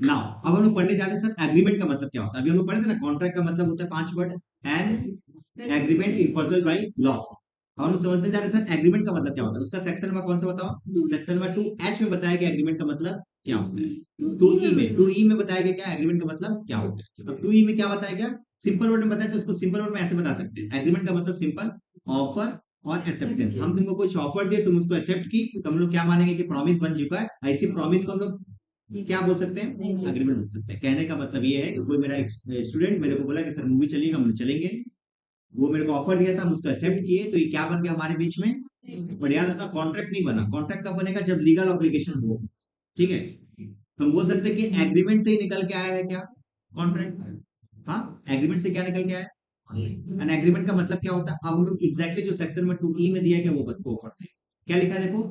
Now अब हम लोग पढ़ने जा रहे हैं सर एग्रीमेंट का मतलब क्या होता है। अभी हम लोग पढ़े थे ना कॉन्ट्रैक्ट का मतलब होता है 5 word, an agreement enforced by law. हम लोग समझने जा रहे हैं सर एग्रीमेंट का मतलब क्या होता है। उसका सेक्शन नंबर कौन सा बताओ? सेक्शन नंबर 2H में बताया गया एग्रीमेंट का मतलब क्या होता है। 2E में बताया गया क्या एग्रीमेंट का मतलब क्या होता है। अब 2E में क्या बताया गया, सिंपल वर्ड में बताया तो इसको सिंपल वर्ड में ऐसे बता सकते हैं। एग्रीमेंट का मतलब सिंपल ऑफर और एक्सेप्टेंस। हम तुमको कुछ ऑफर दिए, तुम उसको एक्सेप्ट की, तो हम लोग क्या मानेंगे कि प्रॉमिस बन चुका है। ऐसी प्रॉमिस को हम लोग क्या बोल सकते हैं, एग्रीमेंट बोल सकते हैं। कहने का मतलब ये है कि कोई मेरा स्टूडेंट मेरे को बोला कि सर मूवी चलिएगा, हम चलेंगे। वो मेरे को ऑफर दिया था, हम उसको एक्सेप्ट किए, तो ये क्या बन गया हमारे बीच में। बट याद रखना कॉन्ट्रैक्ट नहीं बना। कॉन्ट्रैक्ट कब बनेगा, जब लीगल ऑब्लिगेशन हो। ठीक है, हम बोल सकते हैं कि एग्रीमेंट से ही निकल के आया है क्या कॉन्ट्रैक्ट। हाँ, एग्रीमेंट से क्या निकल के आया है। एंड एग्रीमेंट का मतलब क्या होता है, अब हम लोग एग्जैक्टली जो सेक्शन में 2E में दिया गया वो पढ़ते हैं। क्या लिखा है देखो,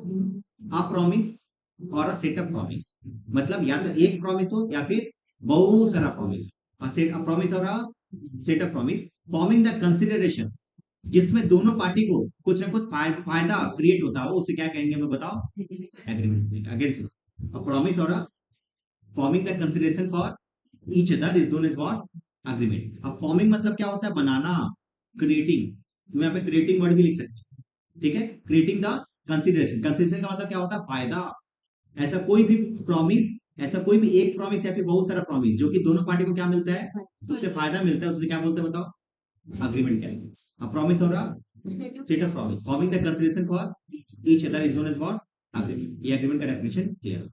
अ प्रॉमिस और अ सेट ऑफ प्रॉमिस। मतलब या तो एक प्रॉमिस हो या फिर बहुत सारा प्रॉमिस हो। अ सेट ऑफ प्रॉमिस और a set of promise forming the consideration, जिसमें दोनों पार्टी को कुछ ना कुछ फायदा क्रिएट होता हो, उसे क्या कहेंगे हम लोग बताओ, एग्रीमेंट। अगेन सुनो, अ प्रॉमिस और a forming the consideration for each other is known as what, agreement. अब फॉर्मिंग मतलब क्या होता है, बनाना, क्रिएटिंग। तुम यहाँ पे क्रिएटिंग वर्ड भी लिख सकते हो। ठीक है, क्रिएटिंग द कंसिडरेशन। कंसिडरेशन का मतलब क्या होता है, फायदा। ऐसा कोई भी प्रॉमिस, ऐसा कोई भी एक प्रॉमिस या फिर बहुत सारा प्रॉमिस जो कि दोनों पार्टी को क्या मिलता है, उससे फायदा मिलता है, उससे क्या बोलते हैं बताओ, अग्रीमेंट कहेंगे। अ प्रॉमिस और a set of promise forming the consideration for each other is known as what, agreement. ये एग्रीमेंट का डेफिनेशन क्लियर।